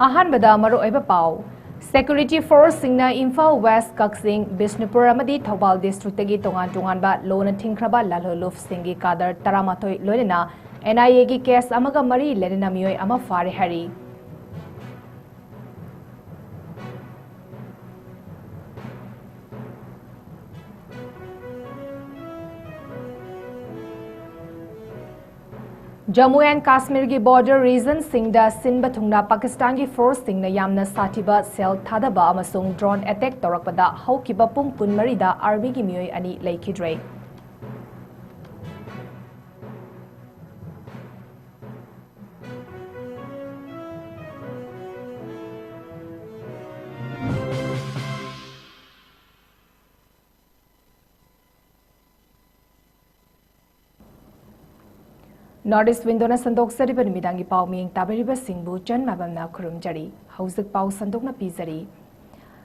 ꯑꯍꯥꯟꯕꯗ ꯃꯔꯨꯑꯣꯏꯕ ꯄꯥꯎ ꯁꯦꯀ꯭ꯌꯨꯔꯤꯇꯤ ꯐꯣꯔꯁꯁꯤꯡꯅ ꯏꯝꯐꯥꯜ ꯋꯦꯁ ꯀꯛꯆꯤꯡ ꯕꯤꯁꯅꯨꯄꯨꯔ ꯑꯃꯗꯤ ꯊꯧꯕꯥꯜ ꯗꯤꯁꯇ꯭ꯔꯤꯛꯇꯒꯤ ꯇꯣꯉꯥꯟꯕ ꯂꯣꯟꯅ ꯊꯤꯡꯈ꯭ꯔꯕ ꯂꯥꯜꯍꯧꯂꯨꯞꯁꯤꯡꯒꯤ ꯀꯥꯗꯔ 13 ꯂꯣꯏꯅꯅ NIAꯒꯤ ꯀꯦꯁ ꯑꯃꯒ ꯃꯔꯤ ꯂꯩꯅꯅ ꯃꯤꯑꯣꯏ ꯑꯃ ꯐꯥꯔꯦ ꯍꯥꯏꯔꯤ Jammu and Kashmir ki border region singda sinba thungna Pakistan ki force singna yamna sathiba cell thadaba amasung drone attack torakpada haukiba pung kunmarida army ki miyoi ani leikidre Northeast Windona Sandok Sariba Midangi Pau Ming Tabariba Singbu Janmabamna Kurumjari Hausak Pau Sandokna Pizari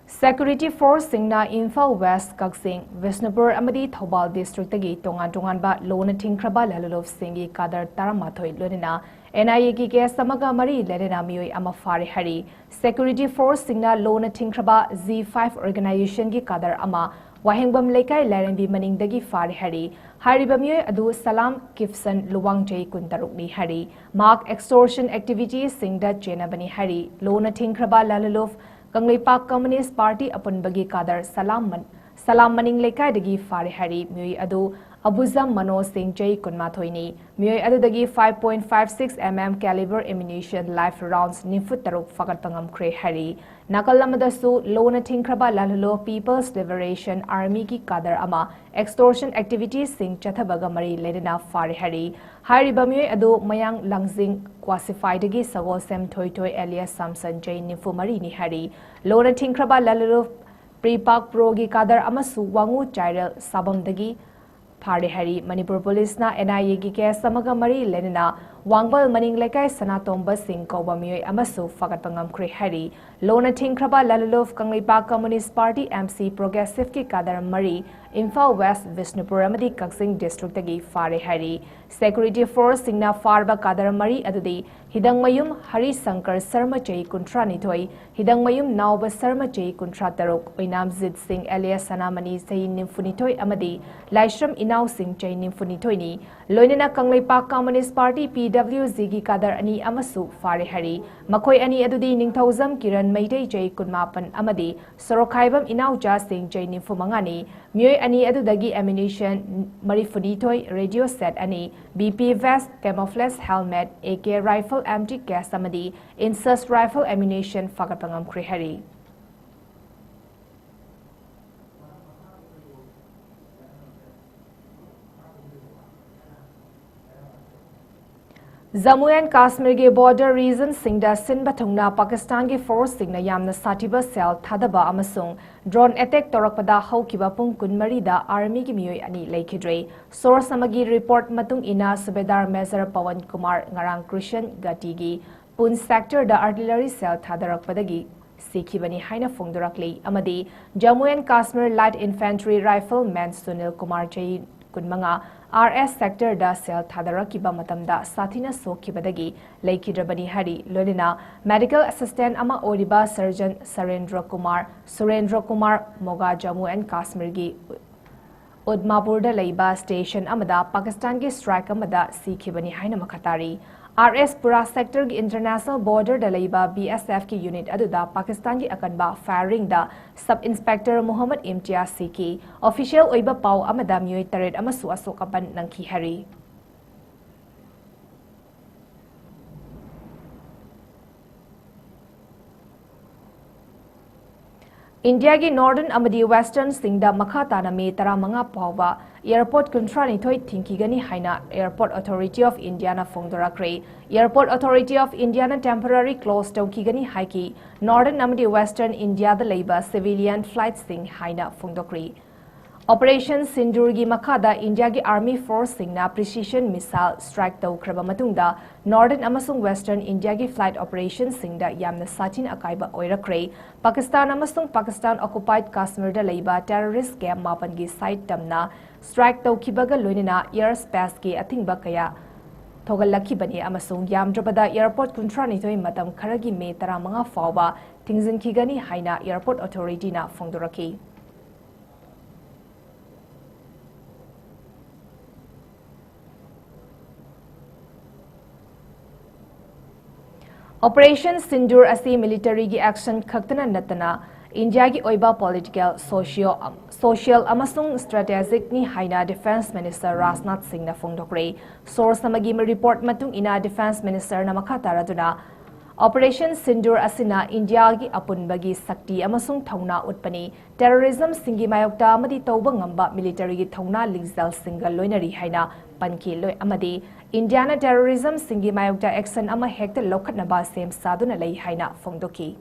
Security Force Singna Imphal West Kaksing Visnupur Amadi Thobal District Tagi Tongan Ba Lona Tingkraba Lalulov Singi Kadar Taramathoi Lunina NIA ki case samaga mari lerena mioi ama fari hari Security Force Singna Lona Tingkraba Z5 organization ki kadar ama Wahengbam Lekai Larenbi Maningdagi Fari Hari Hariba mioi adu Salam Kifsan Luwangjay Kuntarukni Hari Mark extortion activities Singda Jenabani Hari Lona Tingkraba Lalulov 𝐶𝐤𝐸𝐯 Communist Party Apunbagi Kadar Salam Maning Lekai Dagi Fari Hari mioi adu Abuzam Mano Singh 𝐂𝐫𝐸𝐯 mioi adudagi 5.56 mm caliber ammunition live rounds nifut taruk fagat pangam kre hari nakalamadasu lona thingkraba lalhulo People's Liberation Army ki kadar ama extortion activities sing chathabaga mari ledena fari hari hariba mioi adu mayang langjing classified dagi sagol sem thoi alias Samson J nifu mari ni hari lona thingkraba lalhulo Prepak Pro gi kadar amasu wangu chiral sabam dagi Phari Hari Manipur Police na NIA ki case samaga mari lenina Wangbal Maning Lekai Sanatomba Singh Kauba mioi amasu fagat pangam kre hari Lona Tingkraba Lalulov 𝐶𝐤𝐸𝐯 Communist Party MC Progressive ki kadar mari Imphal West Visnupur amadi Kaksing District tagi fare hari Security Force Singna farba kadar mari adudi Hidangmayum Hari Sankar Sarma Chai Kuntra Nithoi Hidangmayum Nauba Sarma Chai Kuntra Taruk Oinamjit Singh alias Sanamani Sayi Nimfunithoi amadi Laishram Inau Singh Chai Nimfunithoi ni Loinana 𝐶𝐤𝐸𝐯 Communist Party PWZ gi kadar ani amasu fare hari Makoi ani adudi Ningthauzam Kiran Meitei Chai Kunmapan amadi Sorokhaibam Inauja Singh Chai Nimfumangani mioi ani adudagi ammunition Marifunithoi radio set ani BP vest camouflage helmet AK rifle empty gas amadi insert rifle ammunition fagatpangam kre hari Jammu and Kashmir ke border region singda sinba thungna Pakistan ke force singna yamna satiba cell thadaba amasung drone attack torakpada haukiba pung kunmari da army ki mioi ani leikidre source amagi report matung ina subedar Major Pawan Kumar ngarang Krishan Gati gi Pun sector da artillery cell thadarakpadagi Sikhibani haina phongdorakli amadi Jammu and Kashmir light infantry rifleman Sunil Kumar Chai kunmanga RS sector da cell thadarakiba matamda sathina sokhibadagi leikidrabani hari lorina medical assistant ama oriba surgeon Surendra Kumar Moga Jammu and Kashmir gi Udmapur da leiba station amada Pakistan gi strike amada sikhibani haina makhatari RS Pura sector ki international border da leiba BSF ki unit aduda Pakistan ki akanba firing da sub inspector Muhammad Imtiaz Siki official oiba pau amada mioi taret amasu asokaban nangki hari India ki northern amadi western singda makhatana me taramanga pawba airport kuntrani thoi thinkigani haina airport authority of India na phongdorakre airport authority of India na temporary close tawkigani haiki northern amadi western India da leiba civilian flight sing haina phongdokri Operation Sindurgi Makhada India ki Army Force singna precision missile strike tawkraba matungda Northern amasung Western India ki flight operations singda yamna satin akaiba oirakre Pakistan amasung Pakistan occupied Kashmir da leiba terrorist camp mapan gi site tamna strike tawkibaga loinina airspace ki athingba kaya thogalakibani amasung yamdrabada airport kunthranithoi matam kharagi May 15 fawba thingzinkhigani haina airport authority na phongdoraki. Operation Sindur asi military gi action khaktana natana India gi oiba political, social amasung strategic ni haina Defense Minister Rajnath Singh na phongdokre. Source namagi report matung ina Defense Minister na makataraduna Operation Sindur asina India gi apunbagi sakti amasung thauna utpani terrorism singi mayokta amadi tauba ngamba military gi thauna lingzal single loinari haina panki loi amadi Indiana terrorism singi mayokta action ama hekta lokhatnaba sem saduna lei haina phongdoki.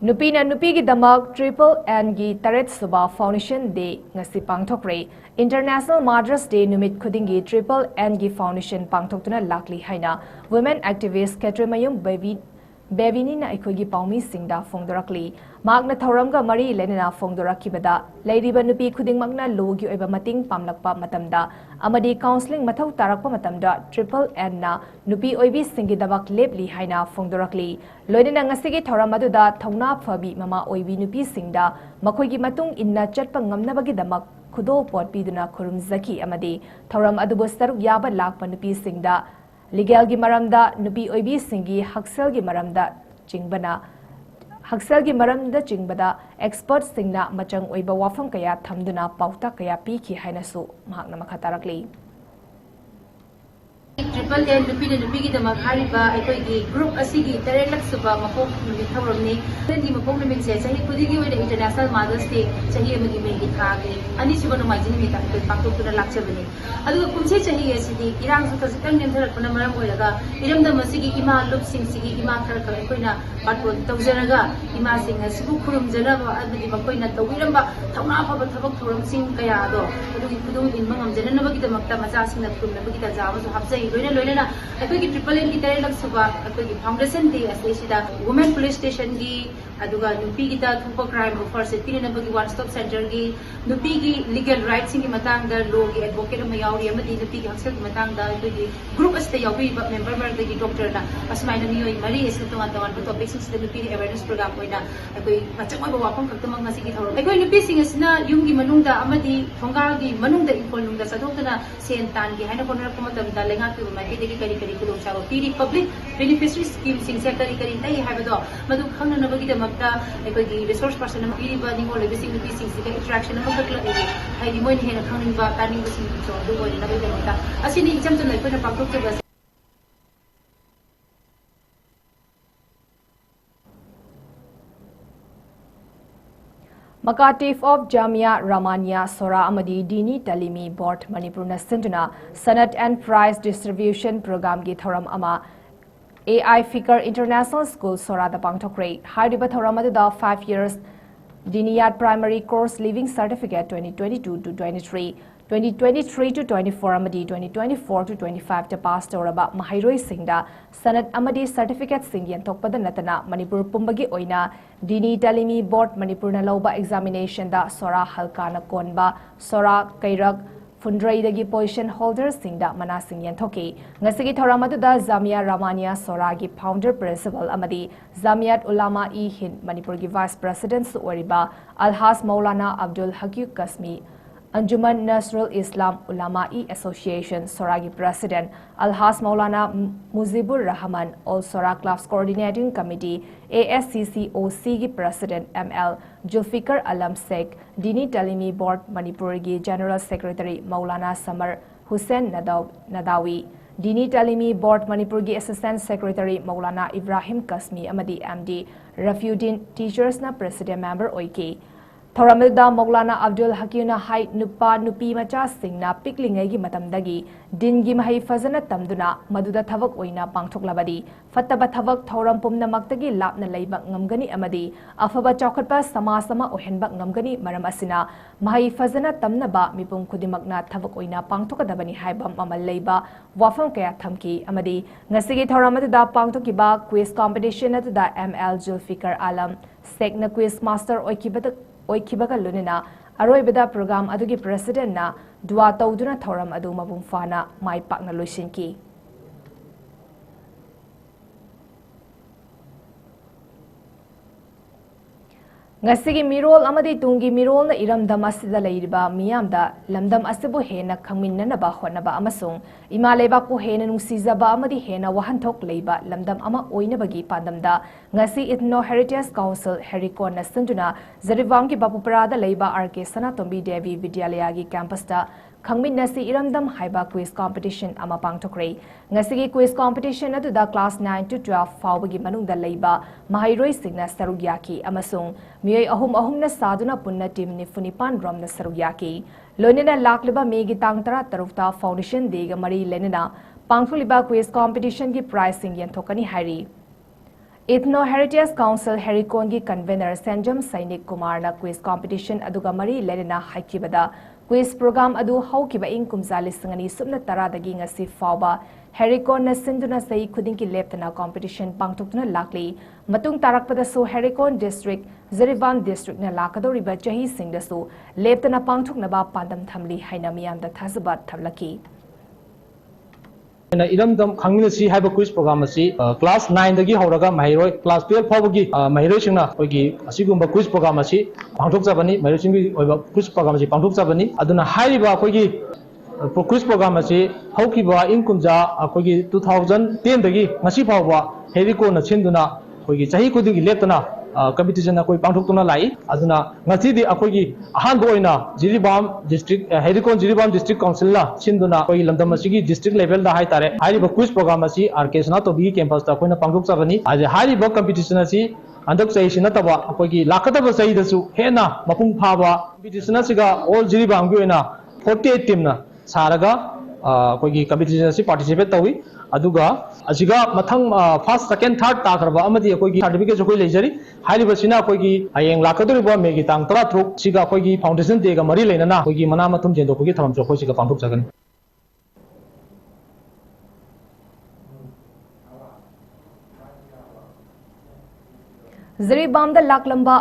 Nupina Nupigi Damak Triple N gi Taret Suba Foundation Day ngasi pangthokre International Mothers Day numit khudingi Triple N gi Foundation pangthoktuna lakli haina women activist Ketremayum Bevini na ikogi paumi singda phongdorakli magna thoramga mari lenena phongdorakibada leiriba nupi khuding magna logi oiba mating pamlakpa matamda amadi counseling mathau tarakpa matamda Triple N na nupi oibi singi dabak lepli haina phongdorakli loinena ngasigi thoram aduda thauna phabi mama oibi nupi singda makoigi matung inna chatpa ngamnabagi damak khudo pot piduna khurumzaki amadi thoram adubo saruk yaba lakpa nupi singda legal gi maramda nupi oibi singi haksel gi maramda chingbada expert singna machang oiba wafam kaya thamduna pauta kaya piki hainasu mahakna makhatarakli Triple N nupi gi damak hariba aikoi group asigi tarelak suba mapok numit thawramni di mapok numit se chahi khudigi wena International Mothers Day chahi amagi megi thage ani suba no majini mi tak paktok tuna lakchabani adu kumse chahi asidi irang sa khasitang nemtharak pana maram oiraga iramda masigi ima lup sing sigi ima khar khar aikoina patron tawjaraga ima sing asibu khurumjana adu makoina tawiramba thawna phaba thabak thoram sing kaya ado adu khudung inba ngamjana nabagi damakta macha sing na khurumna bagi ta jawa so hapjai loina aikogi Triple N gi tarelak suba aikogi foundation day asida women police station gi aduga nupi gi ta thupa crime offer se pina bagi one stop center gi nupi gi legal rights gi matang da law gi advocate ma yauri amadi nupi gi haksel gi matang da aikogi group asta yawi member mar da gi doctor na asmaina miyoi mari ese tongan bu topics se nupi awareness program koina aikoi machang ba wapam khaktamang ngasi gi thawro aikoi nupi sing asina yung gi manungda amadi thonga gi manungda infol nungda sadokna sen tan gi haina konar ko matam da lenga tu ma ki kari kudong charo piri public beneficiary scheme sing se kari tai habado madu khangna nabagi da makta aikogi resource person am piri ba ningo le sing nupi sing se interaction am kakla ai hai di moi ne hena khangning ba taning ba sing so do boi na ba da makta asini exam to lai ko na paktok to ba Makatif of Jamia Ramania Sora Amadi Dini Talimi Board Manipur na Sinduna Sanat and Prize Distribution Program gi thoram ama AI Fikar International School Sora da pangthokre hariba thoram adu da 5 years Diniyat Primary Course Living Certificate 2022 to 2023 to 24 amadi 2024 to 25 ta pass toraba mahairoi singda sanat amadi certificate singyan thokpada natana Manipur pumbagi oina Dini Talimi Board Manipur na lauba examination da Sora Halkana Konba Sora Kairak Fundrai dagi position holders singda mana singyan thoki ngasigi thoramadu da Jamia Ramania Sora gi founder principal amadi Jamiat Ulama e Hind Manipur gi vice president su oriba Alhas Maulana Abdul Haqiq Qasmi Anjuman Nasrul Islam Ulama e Association Soragi President Alhas Maulana Muzibur Rahman All Sora Clubs Coordinating Committee ASCCOC gi President ML Julfikar Alam Sheikh Dini Talimi Board Manipur gi General Secretary Maulana Samar Hussain Nadawi Dini Talimi Board Manipur gi Assistant Secretary Maulana Ibrahim Qasmi amadi MD Rafiuddin Teachers na President Member Oike थौरमदा Maulana Abdul हकीना high नुपा नुपी मचा सिंगना पिकलिंगैगी मतमदगी दिनगी महै फजना तमदुना मदुदा थबक ओइना पांगथोकलाबदी फत्तबा थबक थौरम पुमनमक्तगी लापना लैबा ngamgani amadi afaba chawkhatpa samasama ohenba ngamgani maram asina mahai fazana tamnaba mipum khudimakna thawak oina pangthokadabani haibam amal leiba wafam kaya thamki amadi ngasigi thoramadda pangthokiba quiz competition atda ML Zulfikar Alam sekna quiz master oikibaga lunina aroibada program adugi president na dua tawduna thoram adu mabung fana mai pakna loisinki ngasigi mirol amadi tungi mirol na iramdam asida leiriba miyamda lamdam asibu hena khangminna ba hotnaba amasung imaleba ko hena nungsizaba amadi hena wahanthok leiba lamdam ama oinabagi pandamda ngasi ethno heritage council herikon na sanduna zariwang ki bapuparada leiba RK Sanatombi Devi Vidyalaya gi campus da khangminnasi iramdam haiba quiz competition ama pangthokre ngasigi quiz competition aduda class 9 to 12 fawbagi manungda leiba mahairoi singna sarugyaki amasung miyoi ahum na saduna punna team ni funipan rom na sarugyaki loinena lakliba megi tang tara tarukta foundation dega mari lenena pangthuliba quiz competition gi pricing yanthokani hairi Ethno Heritage Council Herikon gi convener Sanjam Sainik Kumar na quiz competition aduga mari lenena haikibada quiz program adu haukiba ing kumzali sangani subna taradagi ngasi fawba Herikon na sinduna sei khudinki leptana competition pangthuktuna lakli matung tarakpada so Herikon district Zariban district na lakadoriba chahi singdasu leptana pangthuknaba pandam thamli haina miyamda thazabat thamlaki iramdam khangminasi haiba quiz program asi class 9 dagi horaga mahiroi class 12 phawgi mahiroi singna oigi asigumba quiz program asi pangthokjabani mahiroi singgi oiba quiz program asi pangthokjabani aduna hairiba koigi quiz program asi haukiba inkumja koigi 2010 dagi ngasi phawba heriko na chinduna koigi chahi kudingi leptana competition na koi pangthokna lai aduna ngachidi akoigi ahanbo oina Jiribam district Herikon Jiribam district council la chinduna koi lamdam asigi district level da hai tare hairiba quiz program asi RK Sanatombi campus ta koina pangthokjabani aje hairiba competition asi andak chai sina taba akoigi lakataba chai dasu hena mapung phaba competition asiga all Jiribam gi oina 48 team na saraga akoigi competition asi participate tawi aduga asiga mathang first second third ta kharba amadi akoigi certificate jo koi leijari hairiba sina akoigi ayeng lakadoriba megi tang 13 siga akoigi foundation day ga mari leinana akoigi mana mathum jendo kogi tharam jo koi siga pangthok jagani Zaribam da Laklamba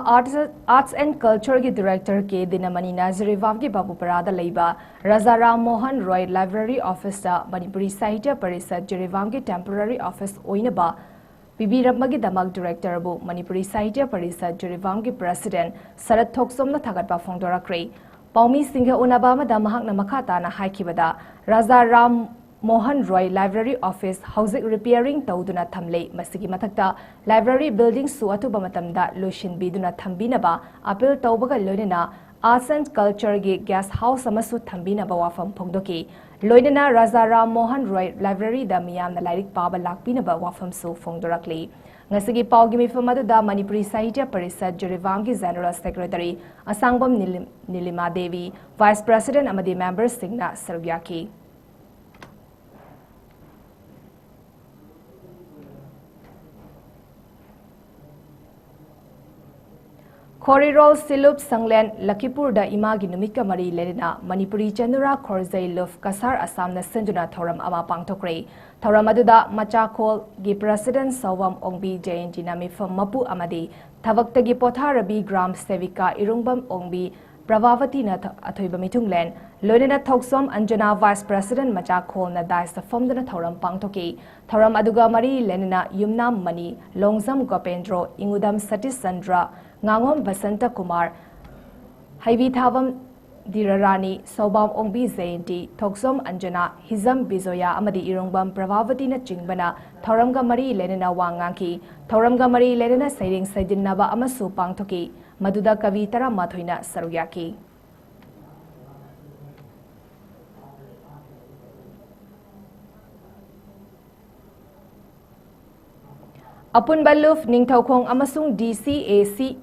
Arts and Culture ki director ke Dinamani na Zaribam ki Babuparada leiba Raja Ram Mohan Roy Library Office da Manipuri Sahitya Parishad Zaribam ki temporary office oinaba Bibi Ramagi Damak director bu Manipuri Sahitya Parishad Zaribam ki president Sarat Thoksom na thagatba phongdorakre Paumi Singha unaba ma da mahak na makhata na haikibada Raja Ram Mohan Roy Library Office Housing Repairing Tawduna Thamle Masigi Mathakta Library Building Su Atuba Matamda Lushin Biduna Thambinaba Appeal Tawbaga Loinena Arts and Culture gi Guest House Amasu Thambinaba Wafam Phongdoki Loinena Raja Ram Mohan Roy Library da Miyamna Lairik Paba Lakpinaba Wafam Su Phongdorakli Ngasigi Paugi Mifamadu da Manipuri Sahitya Parishad Zaribam gi General Secretary Asangbam Nilima Devi Vice President amadi members Singna Sarugyaki Khorirol Silup Sanglen Lakipur da Imagi Numika Mari Lerina Manipuri Chandura Khorzai Luf Kasar Assam na Sinduna Thoram Ama Pangthokre Thoram aduda Machakol gi President Sawam Ongbi Jayanti na mifam Mapu Amadi Thawaktagi Potharabi Gram Sevika Irungbam Ongbi Pravavati na Athoiba Mitunglen Loinena Thoksom Anjana Vice President Machakol na Dais the Fomdana Thoram Pangthoki Thoram aduga Mari Lenina Yumnam Mani Longzam Gopendro Ingudam Satish Sandra Ngangom Basanta Kumar Haivi Thavam Dirarani Sobam Ongbi Zayanti Thoksom Anjana Hizam Bizoya Amadi Irungbam Pravavati na Chingbana Thoramga Mari Lenina Wanganki Thoramga Mari Lenina Sairing Saidinaba Amasu Pangthoki Maduda Kavitara Mathoina Sarugyaki Apun Baluf Ningthaukhong Amasung DCAC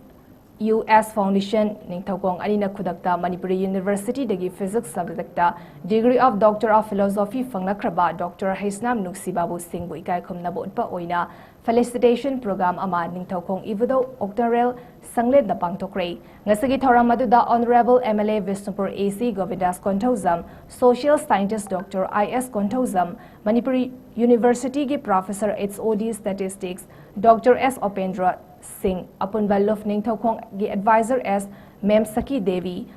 US Foundation Ningthokong Anina Khudakta Manipuri University Dagi Physics Subjecta Degree of Doctor of Philosophy Fanglakraba Dr. Haisnam Nuksibabu Singh Ikai Khumnabu Utpa Oina Felicitation Program Ama Ningthokong Ivodo Octorel Sanglet the Pangtokre Ngasagi Thoramadu Honorable MLA Visnupur AC Govindas Kontozam Social Scientist Dr. IS Kontozam Manipuri University Gi Professor HOD Statistics Dr. S. Opendra Singh Apunba Luf Ningthokong Gi Advisor as Mem Saki Devi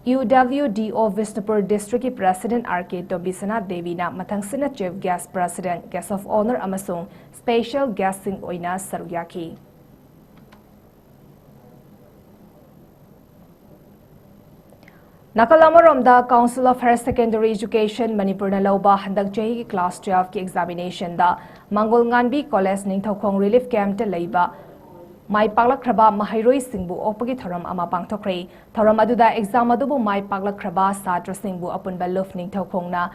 UWDO Visnupur District President RK Tobisana Devi na Mathangsina Chief Guest President Guest of Honor Amasung Special Guest Sing Oina Sarugyaki Nakalamaromda Council of Higher Secondary Education Manipur na lauba handak chahi class 12 ki examination da Mangol Nganbi College Ningthokong Relief Camp ta leiba Mai Paklakraba Mahairoi Singbu Opagi Thoram Ama Pangthokre Thoram aduda exam adubu Mai Paklakraba Satra Singbu Apunba Luf Ningthokong na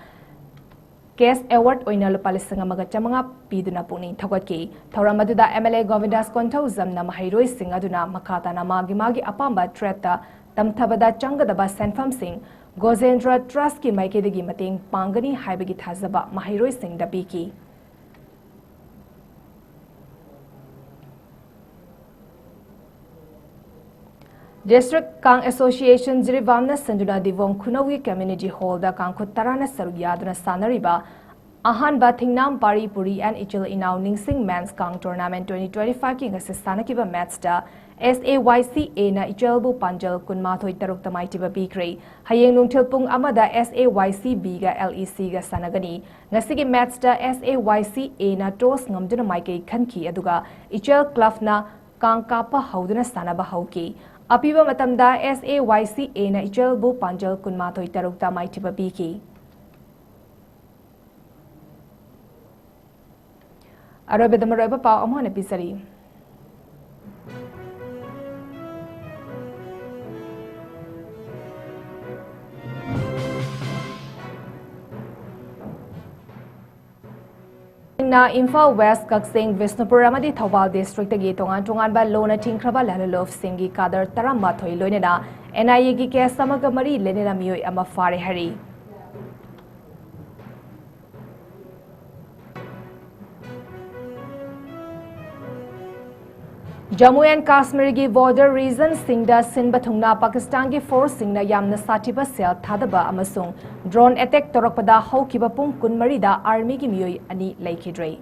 Case Award oina lupa lisang amaga chamanga piduna puning thokatki Thoram aduda MLA Govindas Kontozam na Mahairoi Sing aduna makata na magi apamba treta Tamthabada Changadaba Senfam Singh Gozendra Trust ki Maikidigi Mating Pangani Haibagi Thazaba Mahairoi Singh Dabiki District Kang Association Jirivamna Sanduna Divong Kunawi Community Hall da Kang Kutarana Saruyaduna Sanariba Ahanba Thingnam Pari Puri and 𝐿𝐸𝐸 Ningsing Men's Kang Tournament 2025 King Assistanakiba Match da SAYCA na 𝐿𝐸𝐸 Panjal Kunmathoi Taruk Tamaitiba Bikre Hayeng Nungthil Pung Amada SAYCB ga LEC ga Sanagani Ngasigi Match da SAYCA na Toss Ngamduna Maikei Khanki aduga 𝐿𝐸𝐸 Club na Kang Kapa Hauduna Sanaba Hauki Apiba Matamda SAYCA na 𝐿𝐸𝐸 Panjal Kunmathoi Taruk Tamaitiba Biki Arabedamaroba Pau Amon Episari na Imphal West Kaksing Visnupur Amadi Thawal District gi tongan ba lona thingkraba lalalof singi kadar tarama thoi loinena NIA gi case samaga mari lenena mioi ama fare hari Jammu and Kashmir gi border region singda sinba thungna Pakistan gi force singna yamna satiba sel thadaba amasung drone attack torakpada haukiba pung kunmari da army gi mioi ani laikidrei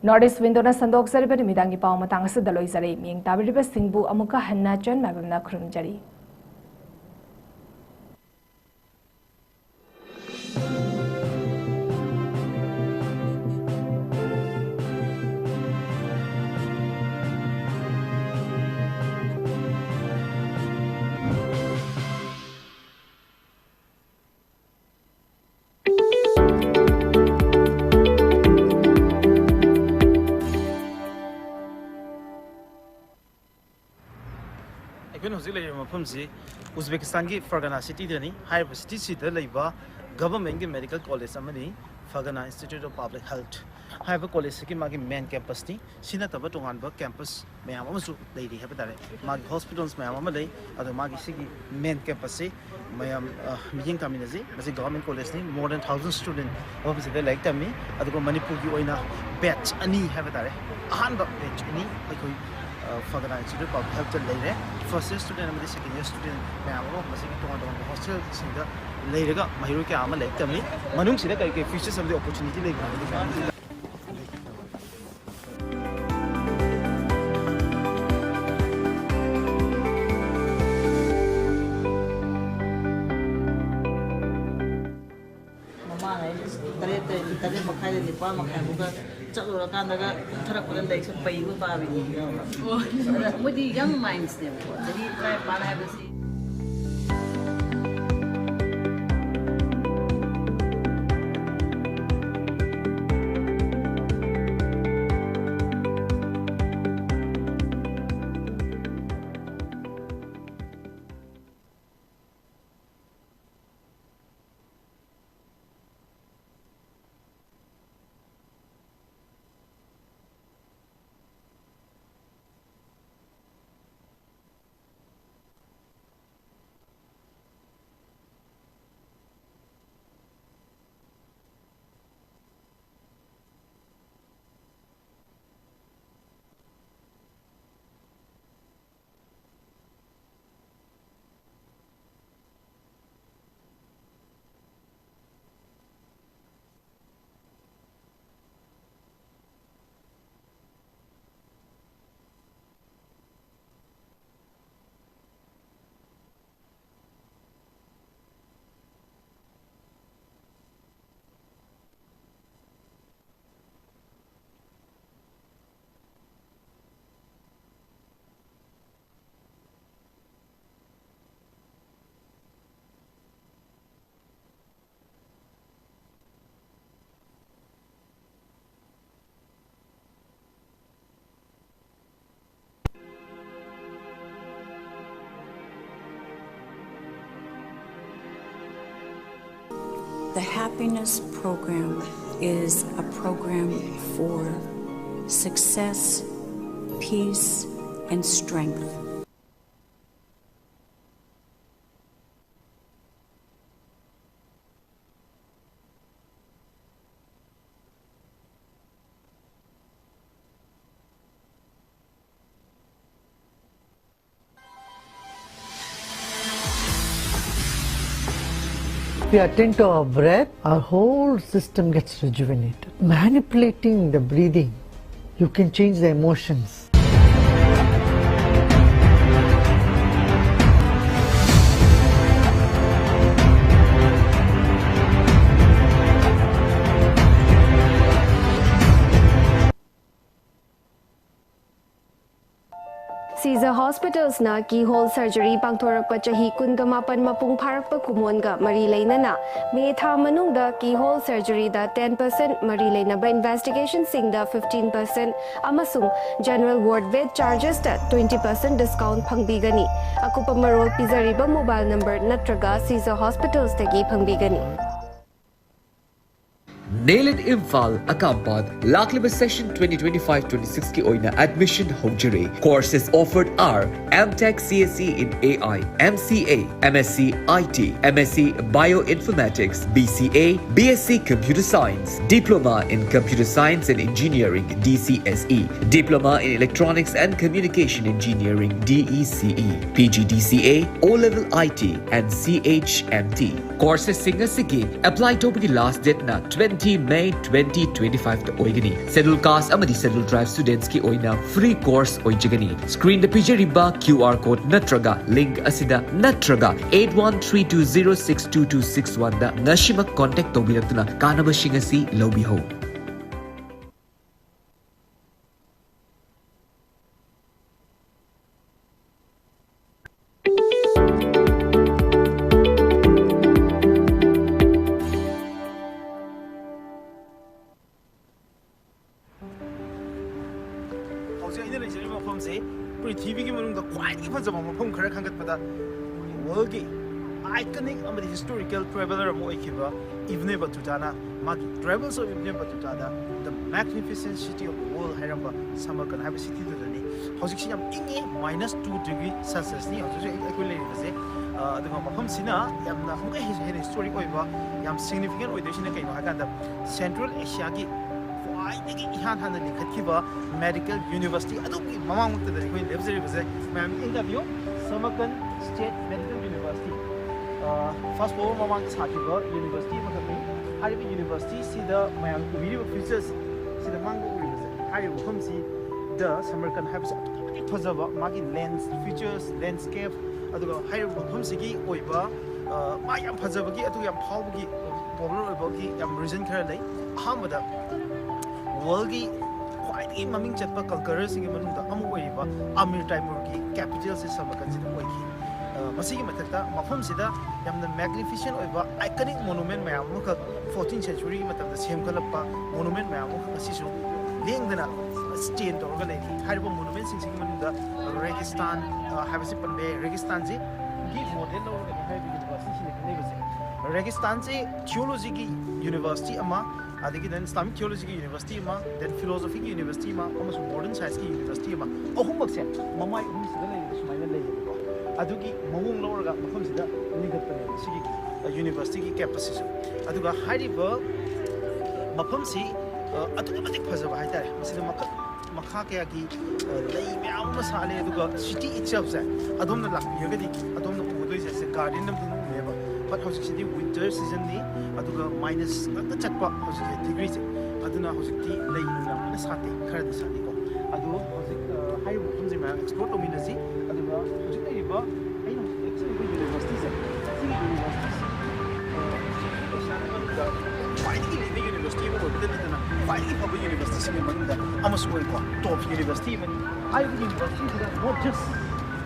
Northeast Windona Sandok Saribari Midangi Pau Matangasa Daloi Zari Ming Tabiriba Singbu Amuka Hanna Chen Mabamna Krum Jari Uzbekistan ki Fergana city dani high city sida leiba government ki medical college amani Fergana Institute of Public Health high college ki magi main campus ni sina taba tongan ba campus mayam amasu leiri haba tare magi hospitals mayam ama lei adu magi sigi main campus se mayam mijing kaminazi masi government college ni more than 1000 student obviously they like tami adu ko manipur ki oina batch ani haba tare ahan ba batch ani like Fergana Institute of Public Health leire first year student amadi second year student mayam ro masi ki tongan hostel singa leiraga mahiru ki ama like tami manung sida kai kai features of the opportunity like With the young minds, they try to The happiness program is a program for success, peace, and strength. If we attend to our breath, our whole system gets rejuvenated. Manipulating the breathing, you can change the emotions. Caesar Hospitals na keyhole surgery pangthorakpa chahi 18 mapung pharakpa kumonga mari leinana me tha manungda keyhole surgery da 10% mari leinaba investigation singda 15% amasung general ward bed charges da 20% discount phangbigani akupa marol pizariba mobile number natraga Caesar Hospitals tagi phangbigani. Nail it Imphal Akampad Laklibas Session 2025-26 की ओइना admission होजरे. Courses offered are MTech CSE in AI, MCA, MSc IT, MSc Bioinformatics, BCA, BSc Computer Science, Diploma in Computer Science and Engineering DCSE, Diploma in Electronics and Communication Engineering DECE, PGDCA, O-Level IT and CHMT. Courses singa sige apply to the last date na 20 May 2025 to oigani. Scheduled caste amadi scheduled tribe students ki oina free course oijagani. Screen the pijariba QR code natraga link asida natraga 8132062261 da ngashima contact tobiratuna kanaba shingasi lobiho. पृथ्वी मनुंग ख्वाइदगी फजब मफम खरा खंगतपदा वर्ल्डगी iconic अमदी historical traveller अमो ओइखिबा इब्ने बतुताना मागी ट्रैवल्स ऑफ इब्ने बतुतादा the magnificent city of the world हाइरंबा समरकन हाइबा सिटी दनी हौजिक सियाम इंगे -2 डिग्री सेल्सियस नि हौजु एकोइ लेरिबसे अदुगा मफम सिना यामना हमके हेन हिस्टोरिक ओइबा याम सिग्निफिकेंट ओइदेसिना कइनो हाकांदा सेंट्रल एशिया की ख्वाइदगी इहान हान लिखतखिबा मेडिकल यूनिवर्सिटी अदुगी ममांगतदा कोइ लेबजरिबसे ma'am interview Samarkand state medical university first floor ममांग साखिबा यूनिवर्सिटी मखमि हारिबि यूनिवर्सिटी सिदा मैम वीडियो फीचर्स सिदा मांग उरिबसे हारिबि मखमसि द समरकन हाइबस अतोपि फजबा मागी लेंस फीचर्स लैंडस्केप अदुगा हारिबि मखमसिगी ओइबा मा याम फजबगी अदुगा याम फावबगी पॉपुलर ओइबगी याम रीजन खरा लै अहमदा वर्ल्ड की ख्वाइदगी ममिंग चतपा कंकरर्स के मनुंग दा अमु ओइबा आमिर टाइमर की कैपिटल से समकन से ओइखि मसिगी मथकता मफम सिदा यामना मैग्निफिसेंट ओइबा आइकनिक मोनुमेंट मयाम मुख 14th सेंचुरी मतम दा सेमखलपा मोनुमेंट मयाम मुख असिसु लेंगदना स्टेन तोरगा लेथि हारिबो मोनुमेंट सिंग मनुंग दा रेगिस्तान हाबसि पनबे रेगिस्तान जी की मॉडल लोग हाइबि यूनिवर्सिटी से लेबसे रेगिस्तान से थियोलॉजी की यूनिवर्सिटी अमा आदि then Islamic Theology की यूनिवर्सिटी में then Philosophy की यूनिवर्सिटी में और Modern Science की यूनिवर्सिटी में अहुमक से ममाई उनसे ले सुमाइना ले येको अदुगी ममुंग लोरगा मफम सिदा निगतने सिगी यूनिवर्सिटी की कैंपस से अदुगा हाइरिबा मफम सी अदुगा मतिक फजबा हाइतारे मसिदा मखा कया की लई म्याम मसाले अदुगा सिटी इटसेल्फ से अदोमना लाखियगदी अदोमना उदोइ से गार्डन नम दिनु लेबा but hojikdi winter season ni aduga minus ngata chatpa hojik degree se aduna hojikti lei na sate khara di sate ko adu hojik high humji ma explore dominazi aduga hojik nei ba ai no actually university se university university ko bidana finally public university se manda amasoi ko top university mani ai university not just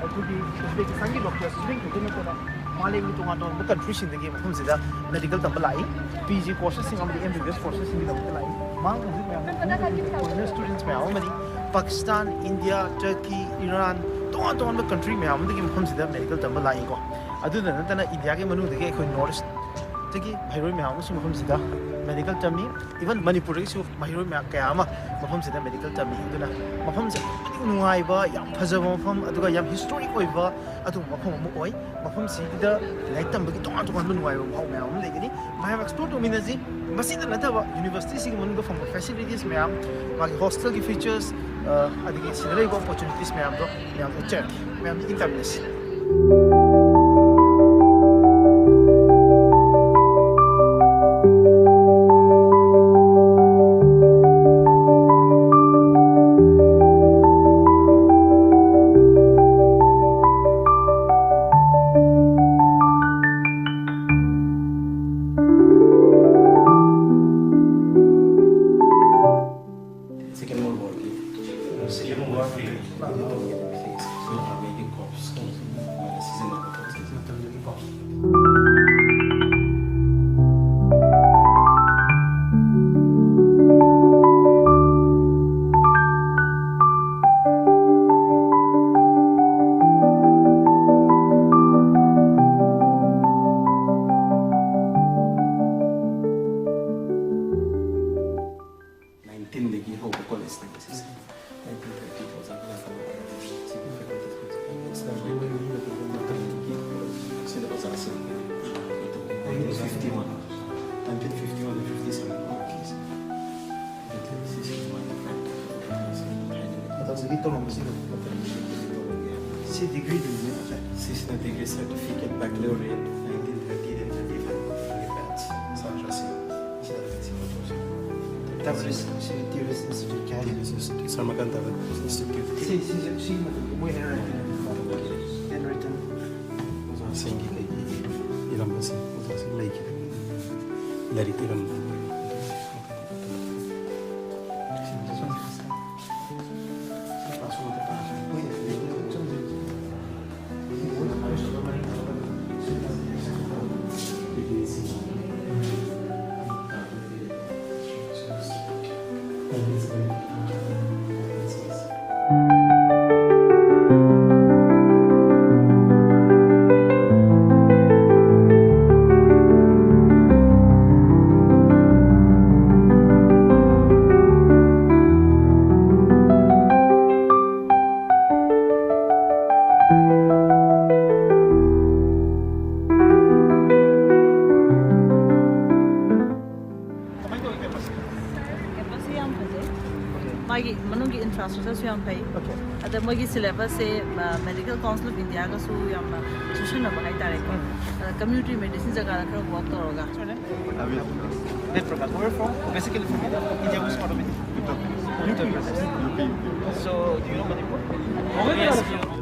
akudi Uzbekistan ki doctors student ko na मालेम की तुंगा तो country Singh के मफम सिदा medical तंबलाई PG courses सिंह हमदी MBBS courses सिंह तंबलाई मांग हजिक में हमने स्टूडेंट्स में आवमदी पाकिस्तान इंडिया टर्की ईरान तो कंट्री में हमदी के मफम सिदा मेडिकल तंबलाई को अदुना नतना इंडिया के मनु दगे कोई north tagi mahiroi myam su mafam sida medical tami even manipur gi su mahiroi mya kaya ama mafam sida medical tami aduna mafam se nuai ba yam phajaba mafam aduga yam historic oiba adu mafam mu oi mafam sida like tam bagi tong tong ban nuai ba mau myam legini maham explore to minaji masida nataba university sig mun ga from facilities myam magi hostel gi features adigi sinalai go opportunities myam do myam check myam internet degree degree certificate baccalaureate 1930 and 35 batch Samarkand Institute handwritten sengi irambasi like dari tiram infrastructure yang pay. Ada magi syllabus se medical council of India ka su yang susuna bahai tare. Community medicine jaga rakha work toroga. Net program. Where from? Basically from India was part of it. So do you know Manipur? Yes.